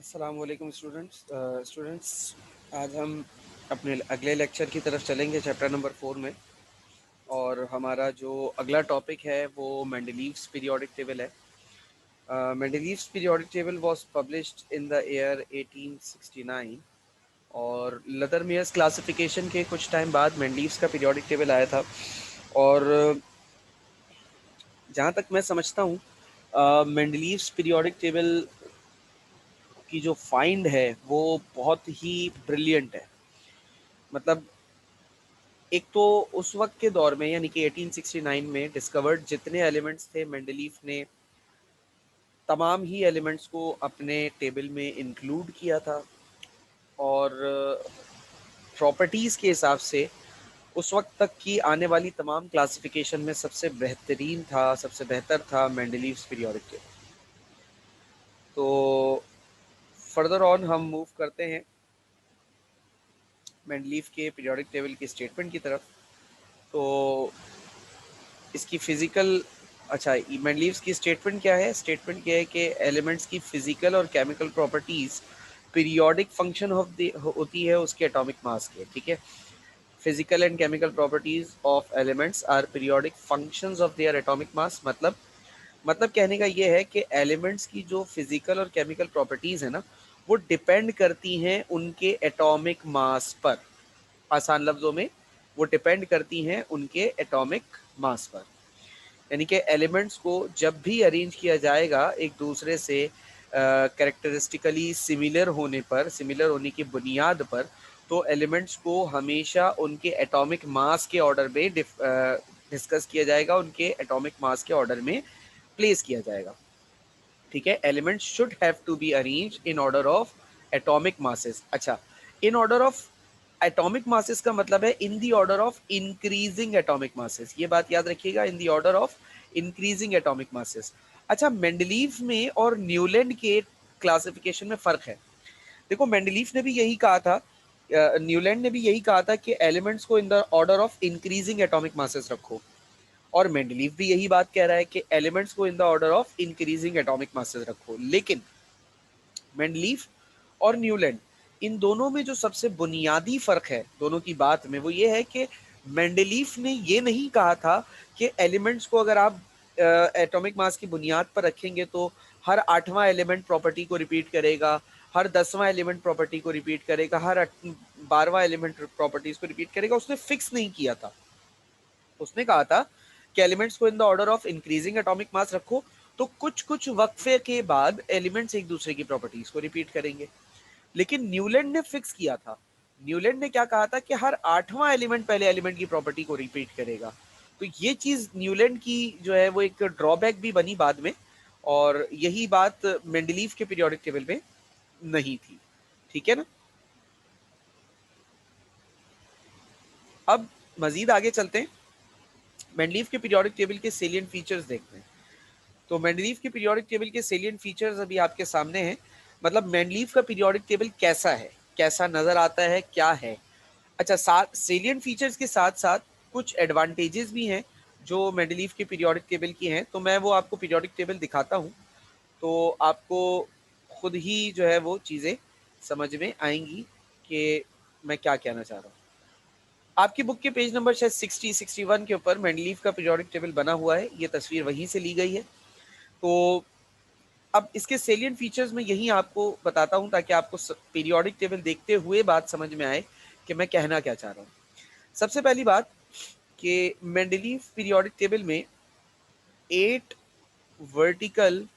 अस्सलाम वालेकुम स्टूडेंट्स। आज हम अपने अगले लेक्चर की तरफ चलेंगे चैप्टर नंबर 4 में। और हमारा जो अगला टॉपिक है वो मेंडलीव्स पीरियोडिक टेबल है। Mendeleev's periodic table was published in the year 1869 और लदरमियर्स क्लासिफिकेशन के कुछ टाइम बाद मेंडलीव्स का पीरियोडिक टेबल आया था। और जहाँ तक मैं समझता हूँ मेंडलीव्स पीरियोडिक टेबल की जो फाइंड है वो बहुत ही ब्रिलियंट है। मतलब एक तो उस वक्त के दौर में यानी कि 1869 में डिस्कवर्ड जितने एलिमेंट्स थे मेंडलीफ ने तमाम ही एलिमेंट्स को अपने टेबल में इंक्लूड किया था। और प्रॉपर्टीज़ के हिसाब से उस वक्त तक की आने वाली तमाम क्लासिफिकेशन में सबसे बेहतरीन था, सबसे बेहतर था मेंडलीव्स पीरियोडिक टेबल। तो फर्दर ऑन हम मूव करते हैं मेंडलीफ के पीरियोडिक टेबल की स्टेटमेंट की तरफ। तो इसकी फिजिकल मेंडलीव्स की स्टेटमेंट क्या है? स्टेटमेंट क्या है कि एलिमेंट्स की फिजिकल और केमिकल प्रॉपर्टीज पीरियोडिक फंक्शन होती है उसके एटॉमिक मास के। ठीक है, physical and chemical properties of elements are periodic functions of their atomic mass. मतलब कहने का ये है कि एलिमेंट्स की जो फिजिकल और केमिकल प्रॉपर्टीज है ना, वो डिपेंड करती हैं उनके एटॉमिक मास पर। आसान लफ्जों में वो डिपेंड करती हैं उनके एटॉमिक मास पर। यानी कि एलिमेंट्स को जब भी अरेंज किया जाएगा एक दूसरे से कैरेक्टरिस्टिकली सिमिलर होने पर, सिमिलर होने की बुनियाद पर, तो एलिमेंट्स को हमेशा उनके एटॉमिक मास के ऑर्डर में डिस्कस किया जाएगा, उनके एटॉमिक मास के ऑर्डर में प्लेस किया जाएगा। ठीक है, elements should have to be arrange in order of atomic masses. अच्छा, in order of atomic masses का मतलब है in the order of increasing atomic masses. ये बात याद रखिएगा, in the order of increasing atomic masses. अच्छा, मेंडलीव में और न्यूलैंड के क्लासिफिकेशन में फर्क है। देखो, मेंडलीव ने भी यही कहा था, न्यूलैंड ने भी यही कहा था कि एलिमेंट्स को in the order of increasing atomic masses रखो। और मेंडलीव भी यही बात कह रहा है कि एलिमेंट्स को in the order of increasing atomic masses रखो। लेकिन मेंडलीव और न्यूलैंड, इन दोनों में जो सबसे बुनियादी फर्क है दोनों की बात में, वो ये है कि मेंडलीव ने ये नहीं कहा था कि एलिमेंट्स को अगर आप एटॉमिक मास की बुनियाद पर रखेंगे तो हर 8वां एलिमेंट प्रॉपर्टी को रिपीट करेगा, हर 10वां एलिमेंट प्रॉपर्टी को रिपीट करेगा, हर 12वां एलिमेंट प्रॉपर्टीज को रिपीट करेगा। उसने फिक्स नहीं किया था। उसने कहा था कि एलिमेंट्स को in the order of increasing atomic mass रखो, तो कुछ कुछ वक्फे के बाद एलिमेंट्स एक दूसरे की प्रॉपर्टीज को रिपीट करेंगे। लेकिन न्यूलैंड ने फिक्स किया था। न्यूलैंड ने क्या कहा था कि हर 8वां एलिमेंट पहले एलिमेंट की प्रॉपर्टी को रिपीट करेगा। तो ये चीज न्यूलैंड की जो है वो एक ड्रॉबैक भी बनी बाद में, और यही बात मेंडलीव के पीरियोडिक टेबल में नहीं थी। ठीक है ना? अब मजीद आगे चलते हैं, मेंडलीव के पीरियोडिक टेबल के सेलिएंट फीचर्स देखते हैं। तो मेंडलीव के पीरियोडिक टेबल के सेलिएंट फीचर्स अभी आपके सामने हैं। मतलब मेंडलीव का पीरियोडिक टेबल कैसा है, कैसा नजर आता है, क्या है। अच्छा, साथ सेलिएंट फीचर्स के साथ साथ कुछ एडवांटेजेस भी हैं जो मेंडलीव के पीरियोडिक टेबल की हैं। तो मैं वो आपको पीरियोडिक टेबल दिखाता हूँ, तो आपको खुद ही जो है वो चीज़ें समझ में आएंगी कि मैं क्या कहना चाह रहा हूँ। आपकी बुक के पेज नंबर शायद 60-61 के ऊपर मेंडलीव का पीरियोडिक टेबल बना हुआ है। ये तस्वीर वहीं से ली गई है। तो अब इसके सेलिएंट फीचर्स में यही आपको बताता हूं ताकि आपको पीरियोडिक टेबल देखते हुए बात समझ में आए कि मैं कहना क्या चाह रहा हूं। सबसे पहली बात कि मेंडलीव पीरियोडिक टेबल में 8 वर्टिकल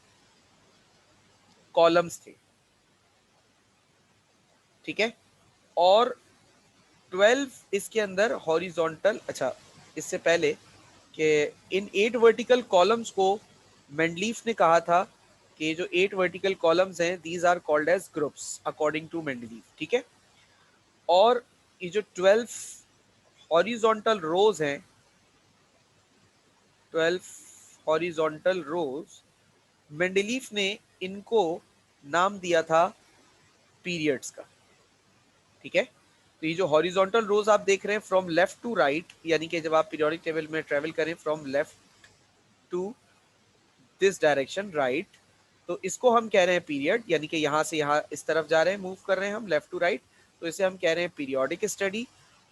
कॉलम्स थे। ठीक है, और 12 इसके अंदर हॉरिजॉन्टल। अच्छा, इससे पहले कि इन 8 वर्टिकल कॉलम्स को मेंडलीव ने कहा था कि जो 8 वर्टिकल कॉलम्स हैं these are called as groups according to Mendeleev. ठीक है, और ये जो 12 हॉरिजॉन्टल रोज हैं, 12 हॉरिजॉन्टल रोज, मेंडलीव ने इनको नाम दिया था पीरियड्स का। ठीक है, तो ये जो हॉरिजॉन्टल रोज आप देख रहे हैं फ्रॉम लेफ्ट टू राइट, यानी कि जब आप पीरियोडिक टेबल में ट्रेवल करें from left to this direction right, तो इसको हम कह रहे हैं पीरियड, यानी कि यहाँ से यहाँ इस तरफ जा रहे हैं, मूव कर रहे हैं हम लेफ्ट टू राइट, तो इसे हम कह रहे हैं पीरियोडिक स्टडी।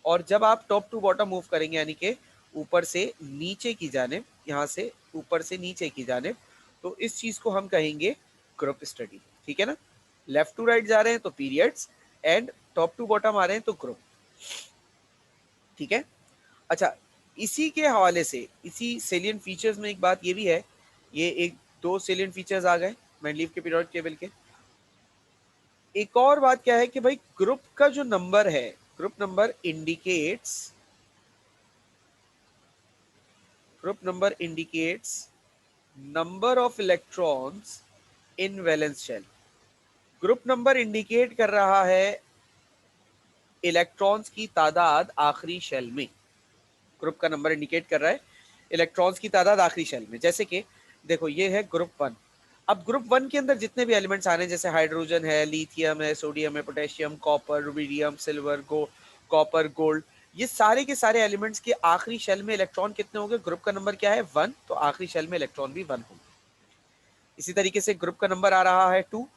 और जब आप टॉप टू बॉटम मूव करेंगे, यानी कि ऊपर से नीचे की जानिब, यहाँ से ऊपर से नीचे की जानिब, तो इस चीज को हम कहेंगे ग्रुप स्टडी। ठीक है ना, लेफ्ट टू राइट जा रहे हैं तो periods, and top to bottom आ रहे हैं तो ग्रुप। ठीक है, अच्छा, इसी के हवाले से, इसी सेलियंट फीचर्स में एक बात ये भी है, ये एक दो सेलियंट फीचर्स आ गए मेंडलीव के पीरियोडिक टेबल के। एक और बात क्या है कि भाई ग्रुप का जो नंबर है, group number indicates number of electrons in valence shell. Group number indicate कर रहा है इलेक्ट्रॉन्स की तादाद आखिरी शेल में। ग्रुप का नंबर इंडिकेट कर रहा है इलेक्ट्रॉन्स की तादाद आखिरी शेल में। जैसे कि देखो ये है ग्रुप 1। अब ग्रुप 1 के अंदर जितने भी एलिमेंट्स आ रहे हैं, जैसे हाइड्रोजन है, लिथियम है, सोडियम है, potassium, copper, rubidium, silver, copper, gold, ये सारे के सारे एलिमेंट्स के आखिरी शेल में इलेक्ट्रॉन कितने होंगे? ग्रुप का नंबर क्या है? 1, तो आखिरी शेल में इलेक्ट्रॉन भी 1 होंगे। इसी तरीके से ग्रुप का नंबर आ रहा है 2,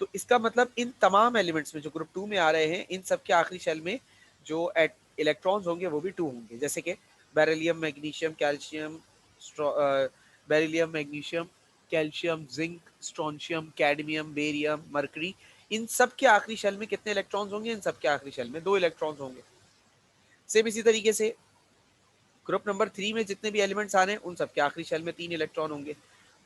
तो इसका मतलब इन तमाम एलिमेंट्स में जो ग्रुप 2 में आ रहे हैं, इन सब के आखिरी शेल में जो इलेक्ट्रॉन्स होंगे वो भी 2 होंगे। जैसे कि beryllium, magnesium, calcium, beryllium, magnesium, calcium, zinc, strontium, cadmium, barium, mercury, इन सब के आखिरी शेल में कितने इलेक्ट्रॉन्स होंगे? इन सब के आखिरी शेल में 2 इलेक्ट्रॉन्स होंगे। सेम इसी तरीके से ग्रुप नंबर 3 में जितने भी एलिमेंट्स आ रहे हैं, उन सब के आखिरी शेल में 3 इलेक्ट्रॉन होंगे।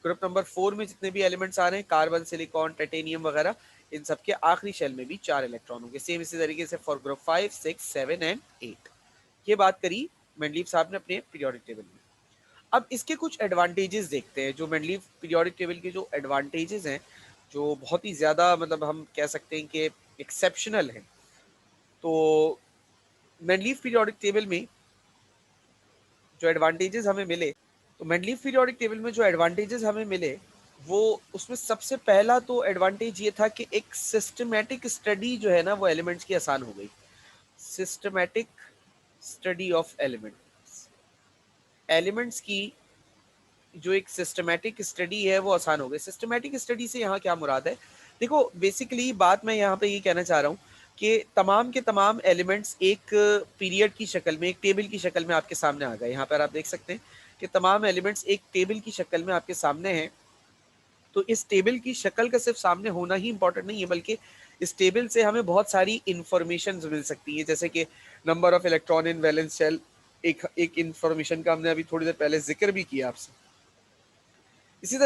ग्रुप नंबर 4 में जितने भी एलिमेंट्स आ रहे हैं, कार्बन, सिलिकॉन, टाइटेनियम वगैरह, इन सब के आखिरी शेल में भी 4 इलेक्ट्रॉन होंगे। सेम इसी तरीके से फॉर ग्रुप 5, 6, 7 एंड 8। ये बात करी मेंडलीव साहब ने अपने पीरियोडिक टेबल में। अब इसके कुछ एडवांटेजेस देखते हैं, जो मेंडलीव पीरियोडिक टेबल के जो एडवांटेजेस हैं, जो बहुत ही ज़्यादा मतलब हम कह सकते हैं कि एक्सेप्शनल हैं। तो मेंडलीव पीरियोडिक टेबल में जो एडवांटेजेस हमें मिले, तो मेंडलीव पीरियोडिक टेबल में जो एडवांटेजेस हमें मिले, वो उसमें सबसे पहला तो एडवांटेज ये था कि एक सिस्टमैटिक स्टडी जो है ना, वो एलिमेंट्स की आसान हो गई। सिस्टमैटिक स्टडी ऑफ एलिमेंट्स की जो एक सिस्टमैटिक स्टडी है वो आसान हो गई। सिस्टमैटिक स्टडी से यहाँ क्या मुराद है? देखो बेसिकली बात मैं यहाँ पे ये कहना चाह रहा हूँ कि तमाम के तमाम एलिमेंट्स एक पीरियड की शक्ल में, एक टेबल की शक्ल में आपके सामने आ गए। यहाँ पर आप देख सकते हैं कि तमाम एलिमेंट्स एक टेबल की शक्ल में आपके सामने हैं। तो इस टेबल की शक्ल का सिर्फ सामने होना ही इंपॉर्टेंट नहीं है, बल्कि इस टेबल से हमें बहुत सारी इंफॉर्मेशन मिल सकती है, जैसे कि number of electron in valence shell, एक इंफॉर्मेशन का हमने अभी थोड़ी देर पहले जिक्र भी किया आपसे। इसी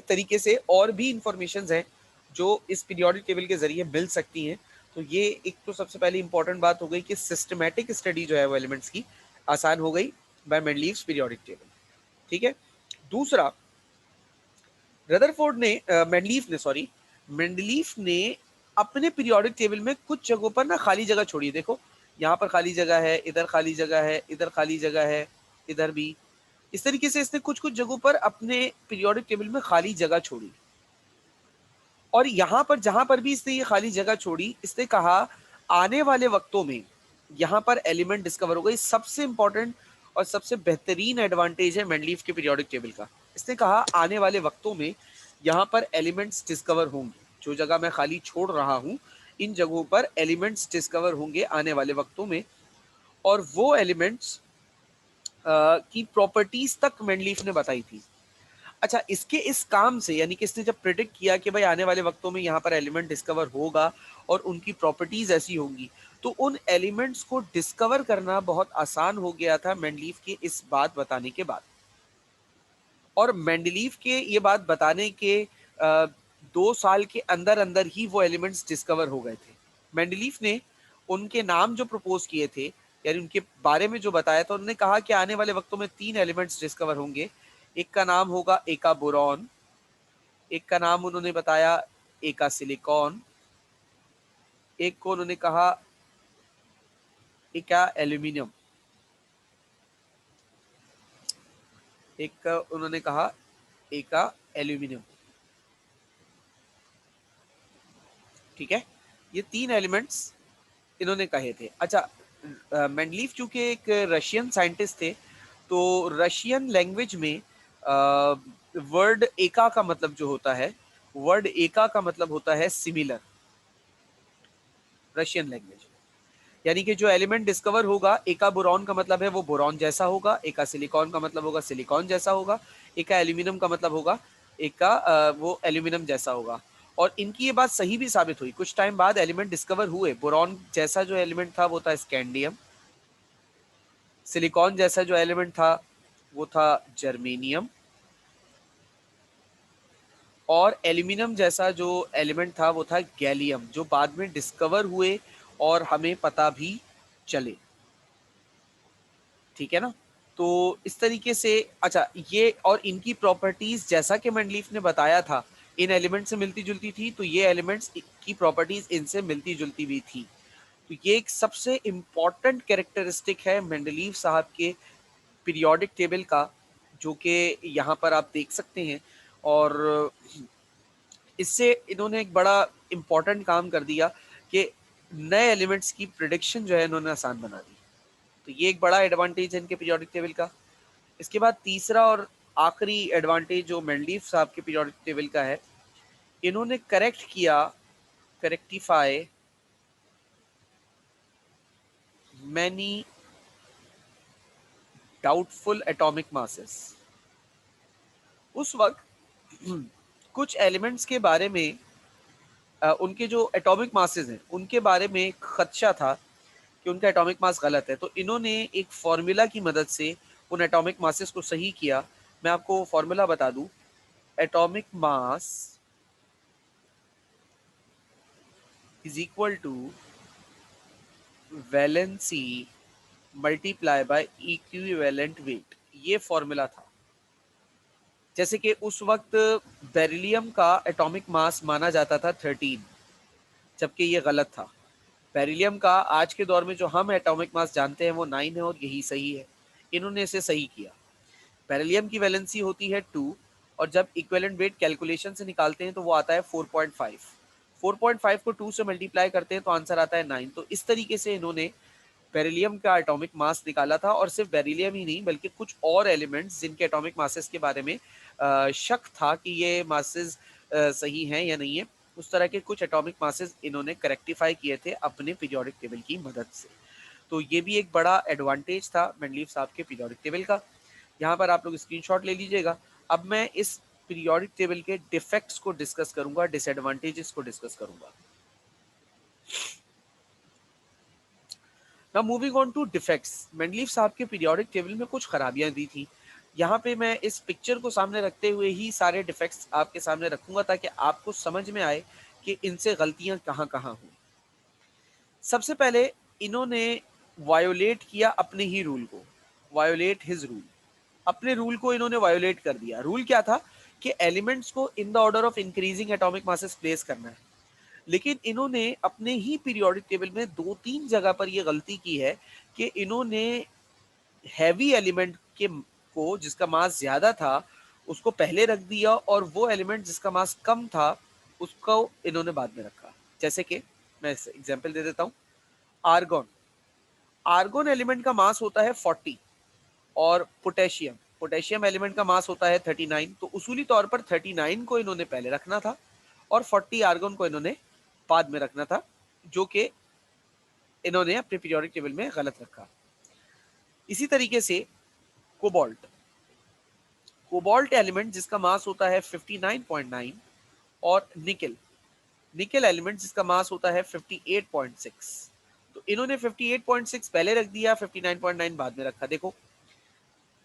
तरीके से और भी इंफॉर्मेशन हैं जो इस पीरियोडिक टेबल के जरिए मिल सकती हैं। तो ये एक तो सबसे पहली इंपॉर्टेंट बात हो गई कि सिस्टमैटिक स्टडी जो है वो एलिमेंट्स की आसान हो गई बाय मेंडलीव्स पीरियोडिक टेबल। ठीक है, दूसरा, रदरफोर्ड ने मेंडलीव ने अपने पीरियोडिक टेबल में कुछ जगहों पर ना खाली जगह छोड़ी। देखो यहाँ पर खाली जगह है, इधर खाली जगह है, इधर खाली जगह है, इधर भी। इस तरीके से इसने कुछ कुछ जगहों पर अपने पीरियोडिक टेबल में खाली जगह छोड़ी। और यहाँ पर जहां पर भी इसने ये खाली जगह छोड़ी, इसने कहा आने वाले वक्तों में यहाँ पर एलिमेंट डिस्कवर हो गई। सबसे इंपॉर्टेंट और सबसे बेहतरीन एडवांटेज है मेंडलीव के पीरियोडिक टेबल का। इसने कहा आने वाले वक्तों में यहाँ पर एलिमेंट्स डिस्कवर होंगे। जो जगह मैं खाली छोड़ रहा हूँ, इन जगहों पर एलिमेंट्स डिस्कवर होंगे आने वाले वक्तों में। और वो एलिमेंट्स की प्रॉपर्टीज तक मेंडलीव ने बताई थी। अच्छा, इसके इस काम से, यानी कि इसने जब प्रिडिक्ट किया कि भाई आने वाले वक्तों में यहाँ पर एलिमेंट डिस्कवर होगा और उनकी प्रॉपर्टीज ऐसी होंगी, तो उन एलिमेंट्स को डिस्कवर करना बहुत आसान हो गया था मेंडलीव के इस बात बताने के बाद। और मेंडलीव के ये बात बताने के 2 साल के अंदर अंदर ही वो एलिमेंट्स डिस्कवर हो गए थे। मेंडलीव ने उनके नाम जो प्रपोज किए थे, यानी उनके बारे में जो बताया था, उन्होंने कहा कि आने वाले वक्तों में 3 एलिमेंट्स डिस्कवर होंगे। एक का नाम होगा एका बोरॉन, एक का नाम उन्होंने बताया एका सिलिकॉन, एक को उन्होंने कहा एका एल्यूमिनियम, एक का उन्होंने कहा एका एल्यूमिनियम। ठीक है, ये 3 एलिमेंट्स इन्होंने कहे थे। अच्छा, मेंडलीव चूंकि एक रशियन साइंटिस्ट थे, तो रशियन लैंग्वेज में वर्ड एका का मतलब जो होता है वर्ड एका का मतलब होता है सिमिलर, रशियन लैंग्वेज। यानी कि जो एलिमेंट डिस्कवर होगा, एका बोरॉन का मतलब है वो बोरॉन जैसा होगा, एका सिलिकॉन का मतलब होगा सिलिकॉन जैसा होगा, एका एल्यूमिनियम का मतलब होगा एका वो एल्यूमिनियम जैसा होगा। और इनकी ये बात सही भी साबित हुई। कुछ टाइम बाद एलिमेंट डिस्कवर हुए, बोरॉन जैसा जो एलिमेंट था वो था स्कैंडियम, सिलिकॉन जैसा जो एलिमेंट था वो था जर्मेनियम, और एल्यूमिनियम जैसा जो एलिमेंट था वो था गैलियम, जो बाद में डिस्कवर हुए और हमें पता भी चले। ठीक है ना? तो इस तरीके से अच्छा, ये और इनकी प्रॉपर्टीज जैसा कि मेंडलीफ ने बताया था इन एलिमेंट से मिलती जुलती थी, तो ये एलिमेंट्स की प्रॉपर्टीज इनसे मिलती जुलती भी थी। तो ये एक सबसे इम्पॉर्टेंट कैरेक्टरिस्टिक है मेंडलीफ साहब के पीरियोडिक टेबल का, जो कि यहाँ पर आप देख सकते हैं। और इससे इन्होंने एक बड़ा इम्पॉर्टेंट काम कर दिया कि नए एलिमेंट्स की प्रिडिक्शन जो है इन्होंने आसान बना दी। तो ये एक बड़ा एडवांटेज है इनके पीरियोडिक टेबल का। इसके बाद तीसरा और आखिरी एडवांटेज जो मेंडलीफ साहब के पीरियोडिक टेबल का है, इन्होंने करेक्ट किया, करेक्टिफाई मैनी डाउटफुल एटॉमिक मासेस। उस वक्त कुछ एलिमेंट्स के बारे में उनके जो एटॉमिक मासेस हैं उनके बारे में एक खदशा था कि उनका एटॉमिक मास गलत है। तो इन्होंने एक फॉर्मूला की मदद से उन एटॉमिक मासेस को सही किया। मैं आपको फॉर्मूला बता दूं, atomic mass is equal to valency multiply by equivalent weight. ये फॉर्मूला था। जैसे कि उस वक्त बेरिलियम का एटॉमिक मास माना जाता था 13, जबकि ये गलत था। बेरिलियम का आज के दौर में जो हम एटॉमिक मास जानते हैं वो 9 है और यही सही है। इन्होंने इसे सही किया। बेरिलियम की वैलेंसी होती है 2, और जब इक्विवेलेंट वेट कैलकुलेशन से निकालते हैं तो वो आता है 4.5। 4.5 को 2 से मल्टीप्लाई करते हैं तो आंसर आता है 9। तो इस तरीके से इन्होंने बेरिलियम का एटॉमिक मास निकाला था। और सिर्फ बेरिलियम ही नहीं बल्कि कुछ और एलिमेंट्स जिनके एटॉमिक मासेस के बारे में शक था कि ये मासेस सही हैं या नहीं है, उस तरह के कुछ एटॉमिक मासेस इन्होंने करेक्टिफाई किए थे अपने पीरियोडिक टेबल की मदद से। तो ये भी एक बड़ा एडवांटेज था मेंडलीफ साहब के पीरियोडिक टेबल का। यहाँ पर आप लोग स्क्रीनशॉट ले लीजिएगा। अब मैं इस पीरियोडिक टेबल के डिफेक्ट्स को डिस्कस करूंगा, डिसएडवांटेजेस को डिस्कस करूंगा। Now moving on to defects. Mendeleev साहब के पीरियोडिक टेबल में कुछ खराबियां दी थी। यहाँ पे मैं इस पिक्चर को सामने रखते हुए ही सारे डिफेक्ट्स आपके सामने रखूंगा ताकि आपको समझ में आए कि इनसे गलतियां कहाँ कहाँ हुई। सबसे पहले इन्होंने वायोलेट किया अपने ही रूल को, वायोलेट हिज रूल। अपने रूल को इन्होंने वायोलेट कर दिया। रूल क्या था कि एलिमेंट्स को in the order of increasing atomic masses place करना है। लेकिन इन्होंने अपने ही पीरियोडिक टेबल में 2-3 जगह पर यह गलती की है कि इन्होंने हैवी एलिमेंट के को जिसका मास ज्यादा था उसको पहले रख दिया, और वो एलिमेंट जिसका मास कम था उसको इन्होंने बाद में रखा। जैसे कि मैं एग्जांपल दे देता हूँ। आर्गन, आर्गन एलिमेंट का मास होता है 40, और पोटेशियम, पोटेशियम एलिमेंट का मास होता है 39। तो उसूली तौर पर 39 को इन्होंने पहले रखना था और 40 आर्गन को इन्होंने बाद में रखना था, जो कि इन्होंने अपने पीरियोडिक टेबल में गलत रखा। इसी तरीके से कोबाल्ट, कोबाल्ट एलिमेंट जिसका मास होता है 59.9, और निकल, निकल एलिमेंट जिसका मास होता है 58.6। तो इन्होंने 58.6 पहले रख दिया, 59.9 बाद में रखा। देखो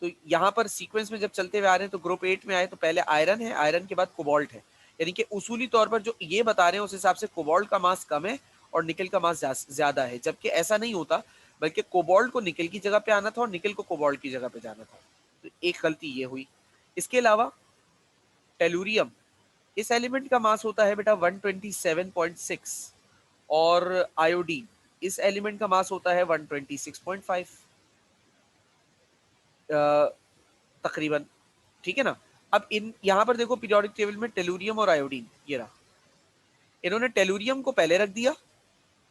तो यहाँ पर सीक्वेंस में जब चलते हुए आ रहे हैं तो ग्रुप 8 में आए तो पहले आयरन है, आयरन के बाद कोबाल्ट है। यानी कि उसूली तौर पर जो ये बता रहे हैं उस हिसाब से कोबाल्ट का मास कम है और निकल का मास ज्यादा है, जबकि ऐसा नहीं होता, बल्कि कोबाल्ट को निकल की जगह पे आना था और निकल को कोबाल्ट की जगह पे जाना था। तो एक गलती ये हुई। इसके अलावा टेलुरियम, इस एलिमेंट का मास होता है बेटा 127.6, और आयोडीन, इस एलिमेंट का मास होता है 126.5 तकरीबन। ठीक है ना? अब इन यहाँ पर देखो पीरियोडिक टेबल में टेलुरियम और आयोडीन, ये रहा। इन्होंने टेलुरियम को पहले रख दिया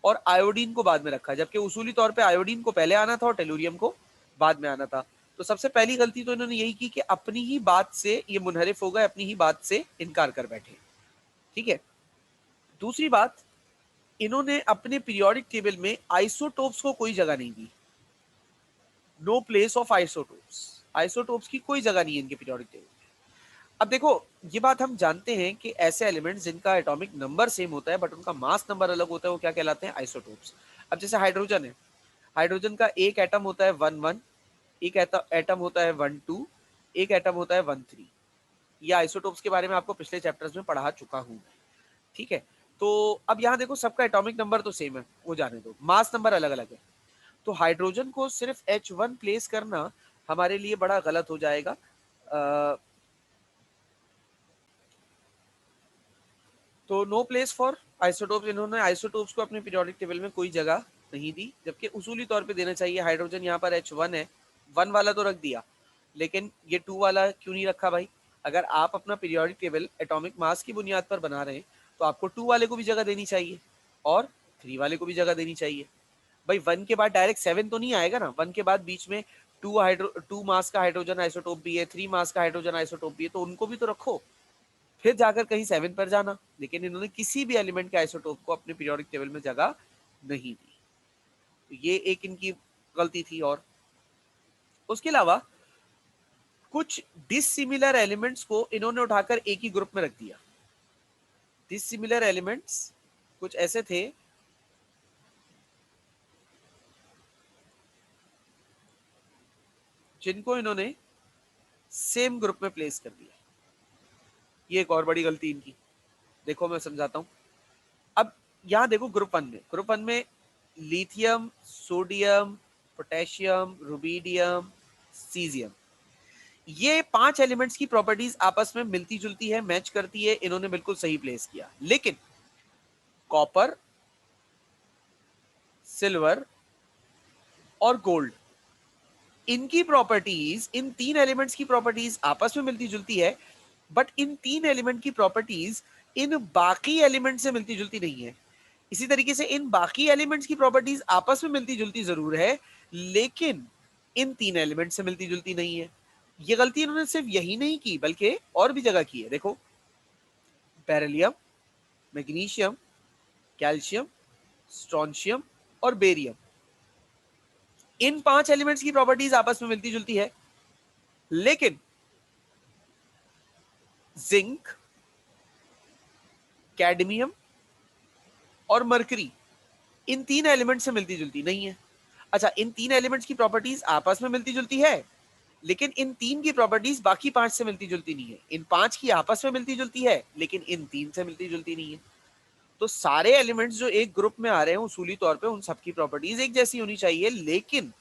और आयोडीन को बाद में रखा, जबकि उसूली तौर पे आयोडीन को पहले आना था और टेलुरियम को बाद में आना था। तो सबसे पहली गलती तो इन्होंने यही की कि अपनी ही बात से ये मुनहरिफ हो गए, अपनी ही बात से इनकार कर बैठे। ठीक है। दूसरी बात, इन्होंने अपने पीरियोडिक टेबल में आइसोटोप्स को कोई जगह नहीं दी। No place of isotopes, isotopes की कोई जगह नहीं है इनके पीरियोडिक टेबल में। अब देखो, ये बात हम जानते हैं कि ऐसे एलिमेंट्स जिनका एटॉमिक नंबर सेम होता है बट उनका मास नंबर अलग होता है, वो क्या कहलाते हैं? आइसोटोप्स। अब जैसे हाइड्रोजन है, हाइड्रोजन का एक एटम होता है 1 1, एक एटम होता है 1 2, एक एटम होता है 1 3। ये आइसोटोप्स के बारे में आपको पिछले चैप्टर्स में पढ़ा चुका हूं, ठीक है। तो अब यहाँ देखो, सबका एटॉमिक नंबर तो सेम है, वो जाने दो, मास नंबर अलग अलग है। तो हाइड्रोजन को सिर्फ H1 प्लेस करना हमारे लिए बड़ा गलत हो जाएगा। तो नो प्लेस फॉर आइसोटोप्स, इन्होंने आइसोटोप्स को अपने पीरियोडिक टेबल में कोई जगह नहीं दी, जबकि उसूली तौर पे देना चाहिए। हाइड्रोजन यहाँ पर H1 है, 1 वाला तो रख दिया, लेकिन ये 2 वाला क्यों नहीं रखा भाई? अगर आप अपना पीरियोडिक टेबल एटॉमिक मास की बुनियाद पर बना रहे हैं तो आपको 2 वाले को भी जगह देनी चाहिए और 3 वाले को भी जगह देनी चाहिए। भाई 1 के बाद डायरेक्ट 7 तो नहीं आएगा ना, 1 के बाद बीच में 2 मास का हाइड्रोजन आइसोटोप भी है, 3 मास का हाइड्रोजन आइसोटोप भी है, तो उनको भी तो रखो, फिर जाकर कहीं 7 पर जाना। लेकिन इन्होंने किसी भी एलिमेंट के आइसोटोप को अपने पीरियोडिक टेबल में जगह नहीं दी, तो ये एक इनकी गलती थी। और उसके अलावा कुछ डिसिमिलर एलिमेंट्स को इन्होंने उठाकर एक ही ग्रुप में रख दिया। डिसिमिलर एलिमेंट्स कुछ ऐसे थे जिनको इन्होंने सेम ग्रुप में प्लेस कर दिया। ये एक और बड़ी गलती इनकी, देखो मैं समझाता हूं। अब यहां देखो, ग्रुप वन में lithium, sodium, potassium, rubidium, caesium, ये 5 एलिमेंट्स की प्रॉपर्टीज आपस में मिलती जुलती है, मैच करती है, इन्होंने बिल्कुल सही प्लेस किया। लेकिन कॉपर, सिल्वर और गोल्ड, इनकी प्रॉपर्टीज, इन 3 एलिमेंट्स की प्रॉपर्टीज आपस में मिलती जुलती है, बट इन 3 एलिमेंट की प्रॉपर्टीज इन बाकी एलिमेंट से मिलती जुलती नहीं है। इसी तरीके से इन बाकी एलिमेंट्स की प्रॉपर्टीज आपस में मिलती जुलती जरूर है, लेकिन इन 3 एलिमेंट से मिलती जुलती नहीं है। ये गलती इन्होंने सिर्फ यही नहीं की बल्कि और भी जगह की है। देखो, बेरिलियम, मैग्नीशियम, कैल्शियम, स्ट्रोंशियम और बेरियम, इन 5 एलिमेंट्स की प्रॉपर्टीज आपस में मिलती जुलती है, लेकिन जिंक, कैडमियम और मरकरी, इन 3 एलिमेंट से मिलती जुलती नहीं है। अच्छा, इन 3 एलिमेंट्स की प्रॉपर्टीज आपस में मिलती जुलती है, लेकिन इन 3 की प्रॉपर्टीज बाकी 5 से मिलती जुलती नहीं है। इन 5 की आपस में मिलती जुलती है, लेकिन इन 3 से मिलती जुलती नहीं है। तो सारे एलिमेंट्स जो एक ग्रुप में आ रहे हैं, उसूली तौर पे उन सबकी प्रॉपर्टीज एक जैसी होनी चाहिए, लेकिन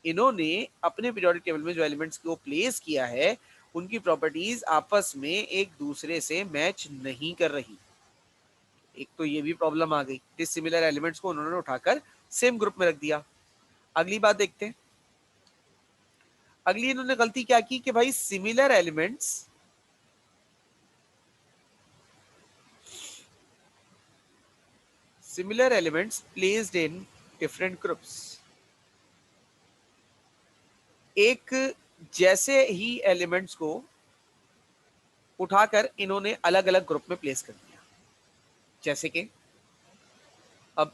इन्होंने अपने पीरियोडिक टेबल में जो एलिमेंट्स को प्लेस किया है, उनकी प्रॉपर्टीज आपस में एक दूसरे से मैच नहीं कर रही। एक तो ये भी प्रॉब्लम आ गई, डिसिमिलर एलिमेंट्स को उन्होंने उठाकर सेम ग्रुप में रख दिया। अगली बात देखते हैं। अगली इन्होंने गलती क्या की कि भाई similar elements placed in different groups, एक जैसे ही एलिमेंट्स को उठाकर इन्होंने अलग अलग ग्रुप में प्लेस कर दिया। जैसे कि अब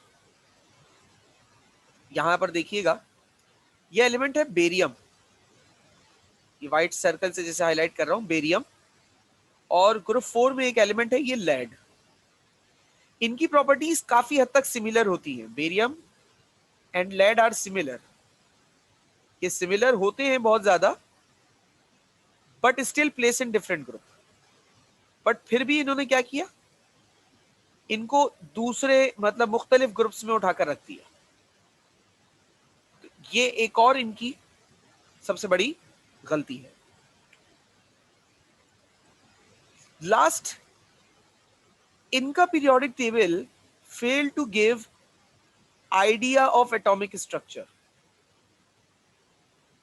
यहां पर देखिएगा, ये एलिमेंट है बेरियम, ये व्हाइट सर्कल से जैसे हाईलाइट कर रहा हूं, बेरियम। और ग्रुप 4 में एक एलिमेंट है ये लेड। इनकी प्रॉपर्टीज काफी हद तक सिमिलर होती हैं, barium and lead are similar. ये सिमिलर होते हैं बहुत ज्यादा, but still place in different group. But फिर भी इन्होंने क्या किया, इनको दूसरे मतलब मुख्तलिफ ग्रुप्स में उठाकर रख दिया। तो ये एक और इनकी सबसे बड़ी गलती है। लास्ट, इनका periodic table fail to give idea of atomic structure.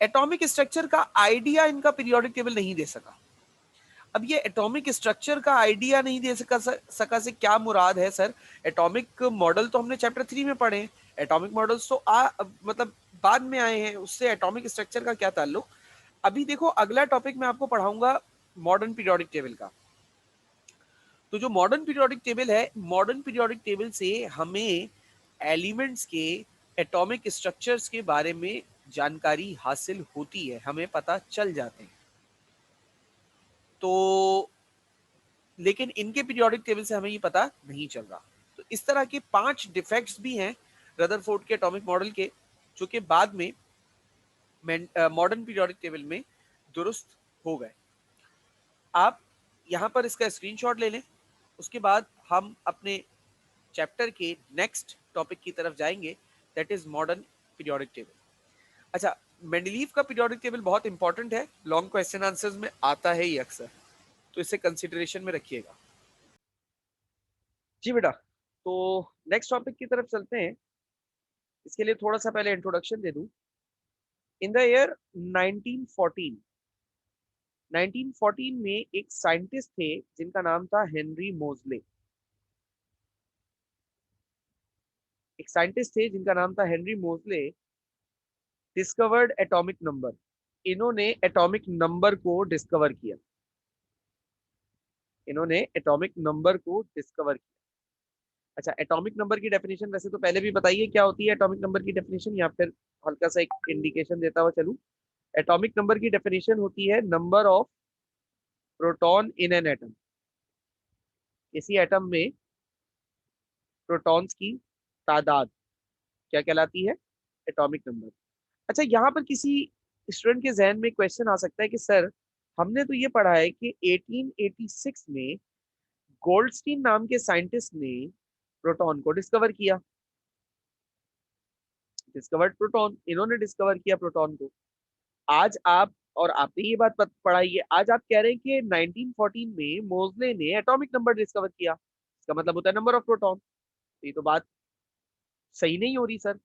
Atomic structure का आइडिया इनका पीरियोडिक टेबल नहीं दे सका। अब ये एटॉमिक स्ट्रक्चर का आइडिया नहीं दे सका से क्या मुराद है सर? एटॉमिक मॉडल तो हमने चैप्टर 3 में पढ़े हैं, एटॉमिक मॉडल्स तो मतलब बाद में आए हैं, उससे एटॉमिक स्ट्रक्चर का क्या ताल्लुक? अभी देखो, अगला टॉपिक मैं आपको पढ़ाऊंगा मॉडर्न पीरियोडिक टेबल का। तो जो मॉडर्न पीरियोडिक टेबल है, मॉडर्न पीरियोडिक टेबल से हमें एलिमेंट्स के एटॉमिक स्ट्रक्चर्स के बारे में जानकारी हासिल होती है, हमें पता चल जाते हैं। तो लेकिन इनके पीरियोडिक टेबल से हमें ये पता नहीं चल रहा। तो इस तरह के 5 डिफेक्ट्स भी हैं रदरफोर्ड के एटॉमिक मॉडल के, जो कि बाद में मॉडर्न पीरियोडिक टेबल में दुरुस्त हो गए। आप यहाँ पर इसका स्क्रीनशॉट ले लें, उसके बाद हम अपने चैप्टर के नेक्स्ट टॉपिक की तरफ जाएंगे, that is modern periodic table. अच्छा, मेंडलीव का पीरियोडिक टेबल बहुत इंपॉर्टेंट है, लॉन्ग क्वेश्चन आंसर्स में आता है ये अक्सर, तो इसे कंसिडरेशन में रखिएगा। जी बेटा, तो नेक्स्ट टॉपिक की तरफ चलते हैं। इसके लिए थोड़ा सा पहले इंट्रोडक्शन दे दूं। इन द ईयर 1914 1914 में एक साइंटिस्ट थे जिनका नाम था हेनरी मोजले। एक साइंटिस्ट थे जिनका नाम था हेनरी मोजले, डिस्कवर्ड एटॉमिक नंबर। इन्होंने एटॉमिक नंबर को डिस्कवर किया। इन्होंने एटॉमिक नंबर को डिस्कवर किया। अच्छा, एटॉमिक नंबर की डेफिनेशन वैसे तो पहले भी बताइए क्या होती है एटॉमिक नंबर की डेफिनेशन, या फिर हल्का सा एक इंडिकेशन देता हुआ चलूं। एटॉमिक नंबर की डेफिनेशन होती है number of proton in an atom. किसी एटम में प्रोटॉन्स की तादाद क्या कहलाती है? Atomic number. अच्छा, यहाँ पर किसी स्टूडेंट के जहन में क्वेश्चन आ सकता है कि सर, हमने तो ये पढ़ा है कि 1886 में गोल्डस्टीन नाम के साइंटिस्ट ने प्रोटॉन को डिस्कवर किया। डिस्कवर्ड प्रोटॉन, इन्होंने डिस्कवर किया प्रोटॉन को। आज आप, और आपने ये बात पढ़ाई है, आज आप कह रहे हैं कि 1914 में मोजले ने एटॉमिक नंबर डिस्कवर किया, इसका मतलब होता है नंबर ऑफ प्रोटॉन। तो ये तो बात सही नहीं हो रही सर।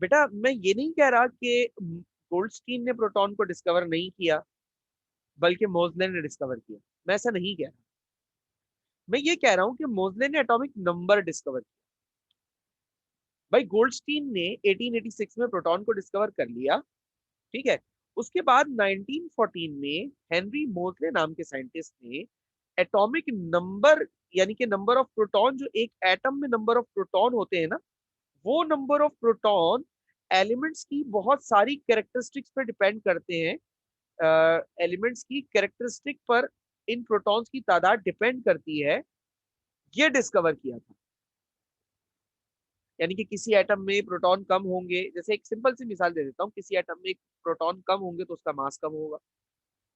बेटा, मैं ये नहीं कह रहा कि गोल्डस्टीन ने प्रोटॉन को डिस्कवर नहीं किया, बल्कि मोजले ने डिस्कवर किया। मैं ऐसा नहीं कह रहा। मैं ये कह रहा हूं कि मोजले ने एटॉमिक नंबर डिस्कवर किया। भाई, गोल्डस्टीन ने 1886 में प्रोटॉन को डिस्कवर कर लिया, ठीक है। उसके बाद 1914 में हेनरी मोजले नाम के साइंटिस्ट ने एटॉमिक नंबर, यानी कि नंबर ऑफ प्रोटॉन, जो एक एटम में नंबर ऑफ प्रोटॉन होते हैं ना, वो नंबर ऑफ प्रोटॉन एलिमेंट्स की बहुत सारी कैरेक्टरिस्टिक्स पे डिपेंड करते हैं। एलिमेंट्स की कैरेक्टरिस्टिक पर इन प्रोटॉन्स की तादाद डिपेंड करती है, ये डिस्कवर किया था। यानी कि किसी एटम में प्रोटॉन कम होंगे, जैसे एक सिंपल सी मिसाल दे देता हूँ, किसी एटम में प्रोटॉन कम होंगे तो उसका मास कम होगा,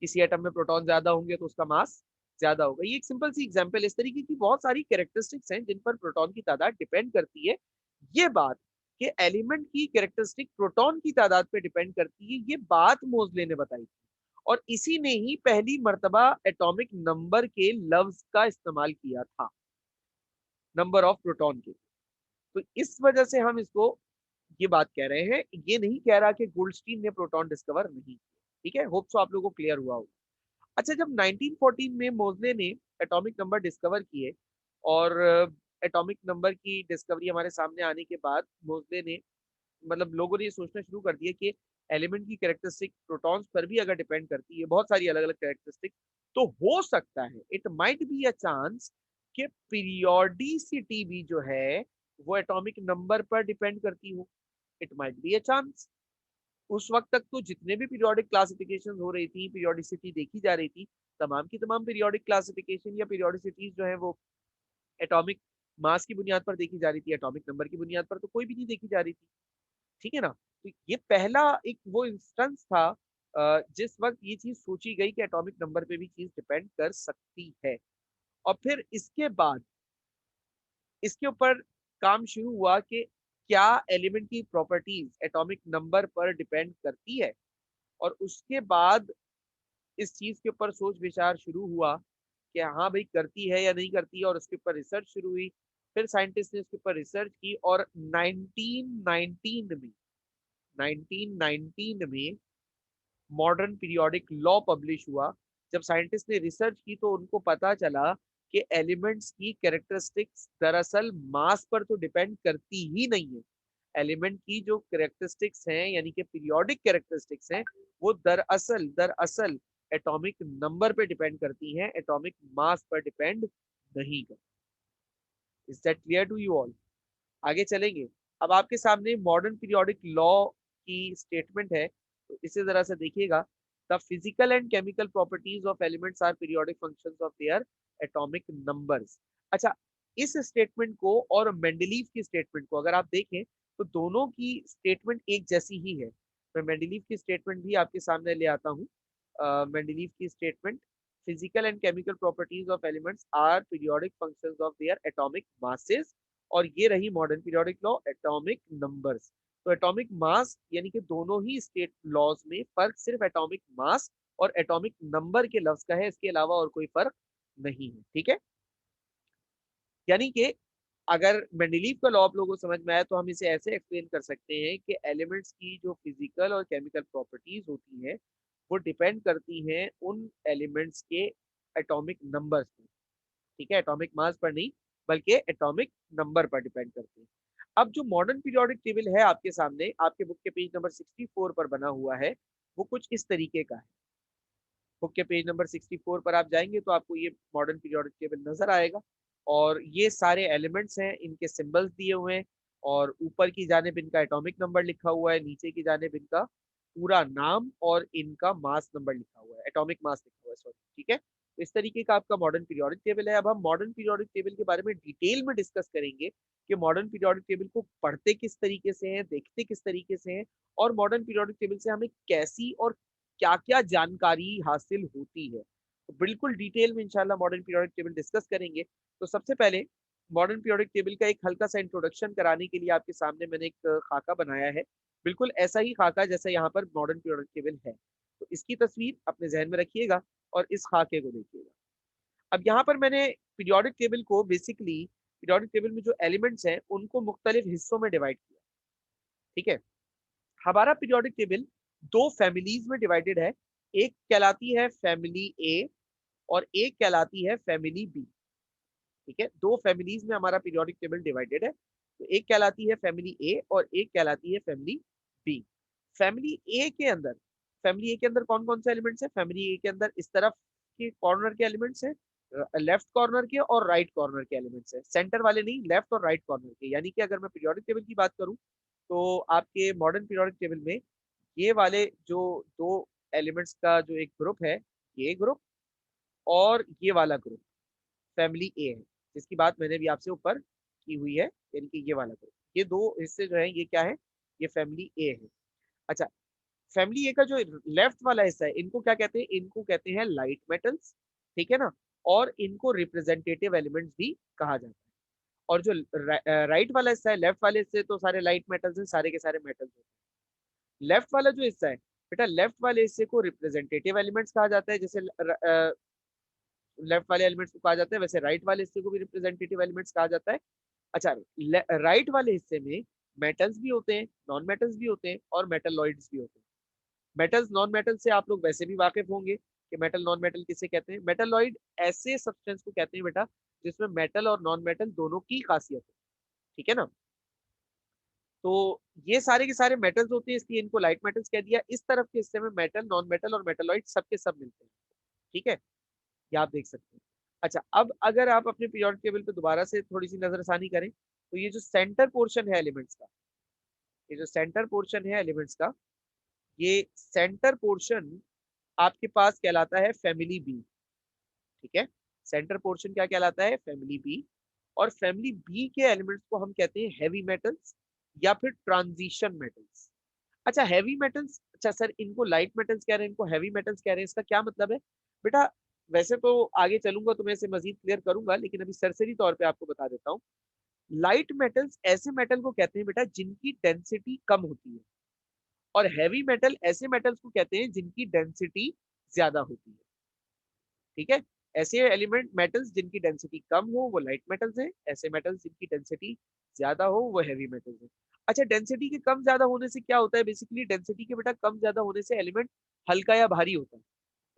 किसी एटम में प्रोटॉन ज्यादा होंगे तो उसका मास ज्यादा होगा। ये एक सिंपल सी एग्जांपल। इस तरीके की बहुत सारी कैरेक्टरिस्टिक्स हैं जिन पर प्रोटॉन की तादाद डिपेंड करती है। ये बात कि एलिमेंट की कैरेक्टरिस्टिक प्रोटॉन की तादाद पे डिपेंड करती है, ये बात मोजले ने बताई थी। और इसी ने ही पहली मर्तबा एटॉमिक नंबर के लफ्ज का इस्तेमाल किया था, नंबर ऑफ प्रोटॉन के। तो इस वजह से हम इसको ये बात कह रहे हैं, ये नहीं कह रहा कि गोल्डस्टीन ने प्रोटॉन डिस्कवर नहीं किया। ठीक है, होप सो आप लोगों को क्लियर हुआ होगा। अच्छा, जब 1914 में मोजले ने एटॉमिक नंबर डिस्कवर किए, और एटॉमिक नंबर की डिस्कवरी हमारे सामने आने के बाद मोजले ने, मतलब लोगों ने ये सोचना शुरू कर दिया कि एलिमेंट की कैरेक्टरिस्टिक प्रोटॉन्स पर भी अगर डिपेंड करती है, बहुत सारी अलग अलग कैरेक्टरिस्टिक, तो हो सकता है, it might be a chance, कि पीरियोडिसिटी भी जो है वो एटॉमिक नंबर पर डिपेंड करती हो। It might be a chance. उस वक्त तक तो जितने भी पीरियोडिक क्लासिफिकेशन हो रही थी, पीरियोडिसिटी देखी जा रही थी, तमाम की तमाम पीरियोडिक क्लासिफिकेशन या पीरियोडिसिटीज जो है वो एटॉमिक मास की बुनियाद पर देखी जा रही थी, एटॉमिक नंबर की बुनियाद पर तो कोई भी नहीं देखी जा रही थी। ठीक है ना? तो ये पहला एक वो इंस्टेंस था जिस वक्त ये चीज सोची गई कि एटॉमिक नंबर पे भी चीज डिपेंड कर सकती है। और फिर इसके बाद इसके ऊपर काम शुरू हुआ कि क्या एलिमेंट की प्रॉपर्टीज एटॉमिक नंबर पर डिपेंड करती है। और उसके बाद इस चीज के ऊपर सोच विचार शुरू हुआ कि हाँ भाई, करती है या नहीं करती है, और उसके ऊपर रिसर्च शुरू हुई। फिर साइंटिस्ट ने उसके ऊपर रिसर्च की, और 1919 में मॉडर्न पीरियोडिक लॉ पब्लिश हुआ। जब साइंटिस्ट ने रिसर्च की तो उनको पता चला कि एलिमेंट्स की कैरेक्टरिस्टिक्स दरअसल मास पर तो डिपेंड करती ही नहीं है। एलिमेंट की जो कैरेक्टरिस्टिक्स हैं, यानी कि पीरियोडिक कैरेक्टरिस्टिक्स हैं, वो दरअसल दरअसल एटॉमिक नंबर पे डिपेंड करती हैं, एटॉमिक मास पर डिपेंड नहीं कर। Is that clear to you all? आगे चलेंगे। अब आपके सामने मॉडर्न पीरियोडिक लॉ की स्टेटमेंट है, तो इसे जरा सा देखिएगा। The physical and chemical properties of elements are periodic functions of their atomic numbers. अच्छा, इस स्टेटमेंट को और मेंडलीव की स्टेटमेंट को अगर आप देखें तो दोनों की स्टेटमेंट एक जैसी ही है। मैं मेंडलीव की स्टेटमेंट भी आपके सामने ले आता हूँ। मेंडलीव की statement, physical and chemical properties of elements are periodic functions of their atomic masses. और ये रही modern periodic law, atomic numbers. तो एटॉमिक मास यानी कि दोनों ही स्टेट लॉज में फर्क सिर्फ एटॉमिक मास और एटॉमिक नंबर के लफ्ज का है, इसके अलावा और कोई फर्क नहीं है। ठीक है, यानी कि अगर मेंडलीव का लॉ आप लोगों को समझ में आया तो हम इसे ऐसे एक्सप्लेन कर सकते हैं कि एलिमेंट्स की जो फिजिकल और केमिकल प्रॉपर्टीज होती हैं वो डिपेंड करती हैं उन एलिमेंट्स के एटॉमिक नंबर्स पर। ठीक है, एटॉमिक मास पर नहीं बल्कि एटॉमिक नंबर पर डिपेंड करते हैं। अब जो मॉडर्न पीरियोडिक टेबल है आपके सामने, आपके बुक के पेज नंबर 64 पर बना हुआ है, वो कुछ इस तरीके का है। बुक के पेज नंबर 64 पर आप जाएंगे तो आपको ये मॉडर्न पीरियोडिक टेबल नजर आएगा। और ये सारे एलिमेंट्स हैं, इनके सिंबल्स दिए हुए हैं, और ऊपर की जानिब इनका एटॉमिक नंबर लिखा हुआ है, नीचे की जानिब इनका पूरा नाम और इनका मास नंबर लिखा हुआ है, एटॉमिक मास लिखा हुआ है, सॉरी। ठीक है, तो इस तरीके का आपका मॉडर्न पीरियोडिक टेबल है। अब हम मॉडर्न पीरियोडिक टेबल के बारे में डिटेल में डिस्कस करेंगे कि मॉडर्न पीरियोडिक टेबल को पढ़ते किस तरीके से हैं, देखते किस तरीके से हैं, और मॉडर्न पीरियोडिक टेबल से हमें कैसी और क्या क्या जानकारी हासिल होती है। तो बिल्कुल डिटेल में इंशाल्लाह मॉडर्न पीरियोडिक टेबल डिस्कस करेंगे। तो सबसे पहले मॉडर्न पीरियोडिक टेबल का एक हल्का सा इंट्रोडक्शन कराने के लिए आपके सामने मैंने एक खाका बनाया है, बिल्कुल ऐसा ही खाका जैसा यहाँ पर मॉडर्न पीरियोडिक टेबल है। तो इसकी तस्वीर अपने जहन में रखिएगा और इस खाके को देखिएगा। अब यहाँ पर मैंने पीरियोडिक टेबल को बेसिकली, पीरियोडिक टेबल में जो एलिमेंट्स हैं उनको मुख्तलिफ हिस्सों में डिवाइड किया। ठीक है, हमारा पीरियोडिक टेबल दो फैमिलीज में डिवाइडेड है। एक कहलाती है फैमिली ए और एक कहलाती है फैमिली बी। ठीक है, दो फैमिलीज में हमारा पीरियोडिक टेबल डिवाइडेड है। तो एक कहलाती है फैमिली ए और एक कहलाती है फैमिली बी। फैमिली ए के अंदर, फैमिली ए के अंदर कौन कौन से एलिमेंट्स है? फैमिली ए के अंदर इस तरफ के कॉर्नर के एलिमेंट्स हैं, लेफ्ट कॉर्नर के और राइट कॉर्नर के एलिमेंट्स हैं, सेंटर वाले नहीं, लेफ्ट और राइट कॉर्नर के। यानी कि अगर मैं पीरियोडिक टेबल की बात करूं तो आपके मॉडर्न पीरियोडिक टेबल में ये वाले जो दो एलिमेंट्स का जो एक ग्रुप है, ये ग्रुप और ये वाला ग्रुप फैमिली ए है, जिसकी बात मैंने भी आपसे ऊपर की हुई है, यानी कि ये वाला ग्रुप, ये दो हिस्से जो है ये क्या है? ये फैमिली ए है। अच्छा, फैमिली ए का जो लेफ्ट वाला हिस्सा है इनको क्या कहते हैं? इनको कहते हैं लाइट मेटल्स। ठीक है ना, और इनको रिप्रेजेंटेटिव एलिमेंट्स भी कहा जाता है। और जो राइट वाला हिस्सा है, लेफ्ट वाले हिस्से तो सारे लाइट मेटल्स हैं, सारे के सारे मेटल्स हैं। लेफ्ट वाला जो हिस्सा है बेटा, लेफ्ट वाले हिस्से को रिप्रेजेंटेटिव एलिमेंट्स कहा जाता है, जैसे लेफ्ट वाले एलिमेंट्स को कहा जाता है, वैसे राइट वाले हिस्से को भी रिप्रेजेंटेटिव एलिमेंट्स कहा जाता है। अच्छा, राइट वाले हिस्से में मेटल्स भी होते हैं, नॉन मेटल्स भी होते हैं और मेटलॉइड्स भी होते हैं। मेटल्स नॉन मेटल से आप लोग वैसे भी वाकिफ होंगे कि मेटल नॉन मेटल किसे कहते हैं। मेटलॉइड ऐसे सब्सटेंस को कहते हैं बेटा जिसमें मेटल और नॉन मेटल दोनों की खासियत है। ठीक है ना, तो ये सारे के सारे मेटल्स होते हैं, इसलिए इनको लाइट मेटल्स कह दिया। इस तरफ के हिस्से में मेटल, नॉन मेटल और मेटलॉइड सब के सब मिलते हैं। ठीक है, ये आप देख सकते हैं। अच्छा, अब अगर आप अपने पीरियोडिक टेबल पे दोबारा से थोड़ी सी नजरसानी करें तो ये जो सेंटर पोर्शन है एलिमेंट्स का, ये जो सेंटर पोर्शन है एलिमेंट्स का, ये सेंटर पोर्शन आपके पास कहलाता है फैमिली बी। ठीक है, सेंटर पोर्शन क्या कहलाता है? Family B. और फैमिली बी के एलिमेंट्स को हम कहते हैं हैवी मेटल्स या फिर ट्रांजिशन मेटल्स। अच्छा, हैवी मेटल्स, अच्छा सर इनको लाइट मेटल्स कह रहे हैं, इनको हैवी मेटल्स कह रहे हैं, इसका क्या मतलब है बेटा? वैसे तो आगे चलूंगा तो मैं इसे मजीद क्लियर करूंगा, लेकिन अभी सरसरी तौर पे आपको बता देता हूँ। लाइट मेटल्स ऐसे मेटल को कहते हैं बेटा जिनकी डेंसिटी कम होती है, और हैवी मेटल ऐसे मेटल्स को कहते हैं जिनकी डेंसिटी ज्यादा होती है। ठीक है, ऐसे एलिमेंट मेटल्स जिनकी डेंसिटी कम हो वो लाइट मेटल्स हैं, ऐसे मेटल्स जिनकी डेंसिटी ज्यादा हो वो हैवी मेटल्स हैं। अच्छा, डेंसिटी के कम ज्यादा होने से क्या होता है? बेसिकली डेंसिटी के बेटा कम ज्यादा होने से एलिमेंट हल्का या भारी होता है।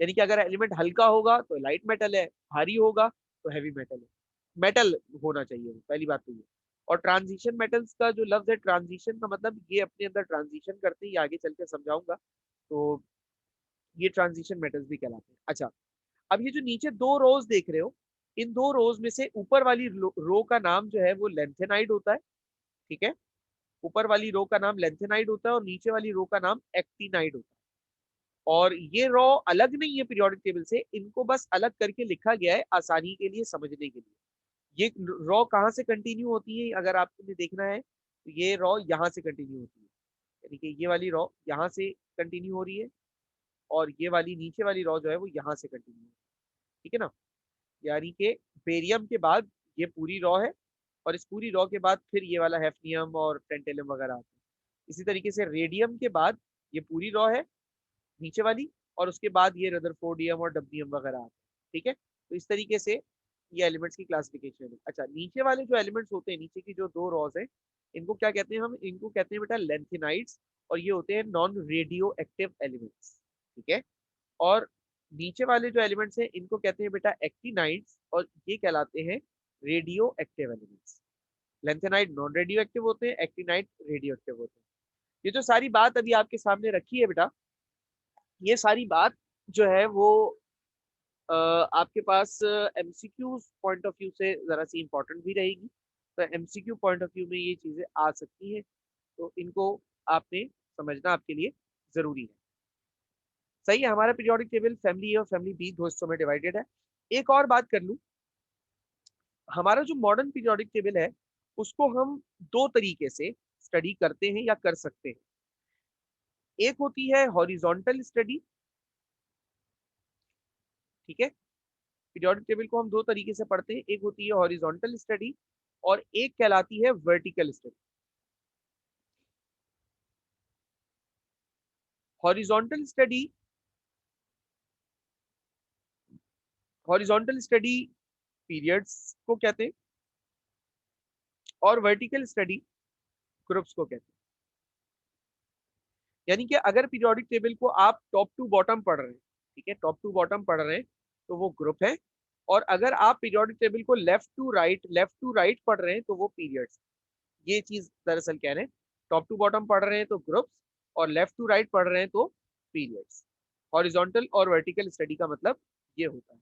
यानी कि अगर एलिमेंट हल्का होगा तो लाइट मेटल है, भारी होगा तो हैवी मेटल है। मेटल होना चाहिए, पहली बात तो ये। और ट्रांजिशन मेटल्स का जो लफ्ज है, ट्रांजिशन का मतलब ये अपने अंदर ट्रांजिशन करते हैं, ये आगे चल के समझाऊंगा। तो ये ट्रांजिशन मेटल्स भी कहलाते हैं। अच्छा, अब ये जो नीचे दो रोज देख रहे हो, इन दो रोज में से ऊपर वाली रो का नाम जो है वो लेंथेनाइड होता है, ठीक है। ऊपर वाली रो का नाम लेंथेनाइड होता है और नीचे वाली रो का नाम एक्टिनाइड होता है। और ये रॉ अलग नहीं है पीरियोडिक टेबल से, इनको बस अलग करके लिखा गया है आसानी के लिए, समझने के लिए। ये रॉ कहाँ से कंटिन्यू होती है अगर आपने देखना है, तो ये रॉ यहाँ से कंटिन्यू होती है, यानी कि ये वाली रॉ यहाँ से कंटिन्यू हो रही है, और ये वाली नीचे वाली रॉ जो है वो यहाँ से कंटिन्यू हो रही है, ठीक है ना। यानी कि बेरियम के बाद ये पूरी रॉ है, और इस पूरी रॉ के बाद फिर ये वाला हैफ्नियम और टेंटेलम वगैरह आता है। इसी तरीके से रेडियम के बाद ये पूरी रॉ है नीचे वाली, और उसके बाद ये रदरफोर्डियम और डब्बियम वगैरह आते हैं, ठीक है। तो इस तरीके से ये एलिमेंट्स की क्लासिफिकेशन है। अच्छा, नीचे वाले जो एलिमेंट्स होते हैं, नीचे की जो दो रॉज हैं, इनको क्या कहते हैं हम, इनको कहते हैं बेटा लेंथेनाइड्स, और ये होते हैं नॉन रेडियो एक्टिव एलिमेंट्स, ठीक है। और नीचे वाले जो एलिमेंट्स हैं इनको कहते हैं बेटा एक्टिनाइड्स, और ये कहलाते हैं radio active elements. Lanthanide non radio active होते हैं, एक्टिनाइड रेडियो एक्टिव होते हैं। ये जो सारी बात अभी आपके सामने रखी है बेटा, ये सारी बात जो है वो आपके पास एमसीक्यू पॉइंट ऑफ व्यू से जरा सी इंपॉर्टेंट भी रहेगी। तो एमसीक्यू पॉइंट ऑफ व्यू में ये चीजें आ सकती हैं, तो इनको आपने समझना आपके लिए जरूरी है। सही है, हमारा पीरियोडिक टेबल फैमिली ए और फैमिली बी दो हिस्सों में डिवाइडेड है। एक और बात कर लूं, हमारा जो मॉडर्न पीरियोडिक टेबल है उसको हम दो तरीके से स्टडी करते हैं या कर सकते हैं। एक होती है हॉरिजॉन्टल स्टडी, ठीक है। पीरियोडिक टेबल को हम दो तरीके से पढ़ते हैं, एक होती है हॉरिजॉन्टल स्टडी और एक कहलाती है vertical study. Horizontal study, horizontal study periods को कहते हैं, और वर्टिकल स्टडी ग्रुप्स को कहते हैं। यानी कि अगर पीरियोडिक टेबल को आप टॉप टू बॉटम पढ़ रहे हैं, ठीक है, टॉप टू बॉटम पढ़ रहे हैं, तो वो ग्रुप है। और अगर आप पीरियोडिक टेबल को लेफ्ट टू राइट पढ़ रहे हैं तो वो पीरियड्स। ये चीज दरअसल कह रहे हैं, टॉप टू बॉटम पढ़ रहे हैं तो ग्रुप्स, और लेफ्ट टू राइट पढ़ रहे हैं तो पीरियड्स। हॉरिजॉन्टल और वर्टिकल स्टडी का मतलब ये होता है।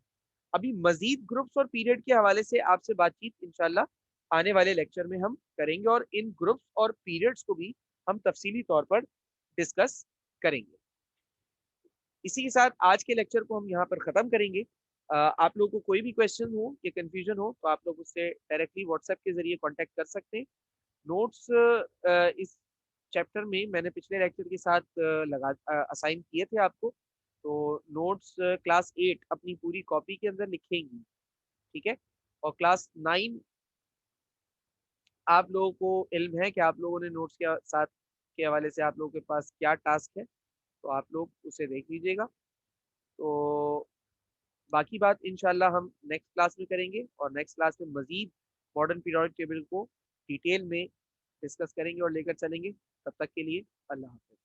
अभी मजीद ग्रुप्स और पीरियड के हवाले से आपसे बातचीत इंशाल्लाह आने वाले लेक्चर में हम करेंगे, और इन ग्रुप्स और पीरियड्स को भी हम तफसीली तौर पर डिस्कस करेंगे। इसी के साथ आज के लेक्चर को हम यहाँ पर ख़त्म करेंगे। आप लोगों को कोई भी क्वेश्चन हो या कंफ्यूजन हो तो आप लोग उससे डायरेक्टली व्हाट्सएप के जरिए कांटेक्ट कर सकते हैं। नोट्स इस चैप्टर में मैंने पिछले लेक्चर के साथ लगा असाइन किए थे आपको, तो नोट्स क्लास 8 अपनी पूरी कॉपी के अंदर लिखेंगी, ठीक है। और क्लास 9 आप लोगों को इल्म है कि आप लोगों ने नोट्स के साथ के हवाले से आप लोगों के पास क्या टास्क है, तो आप लोग उसे देख लीजिएगा। तो बाकी बात इंशाल्लाह हम नेक्स्ट क्लास में करेंगे, और नेक्स्ट क्लास में मजीद मॉडर्न पीरियोडिक टेबल को डिटेल में डिस्कस करेंगे और लेकर चलेंगे। तब तक के लिए अल्लाह हाफ़िज़।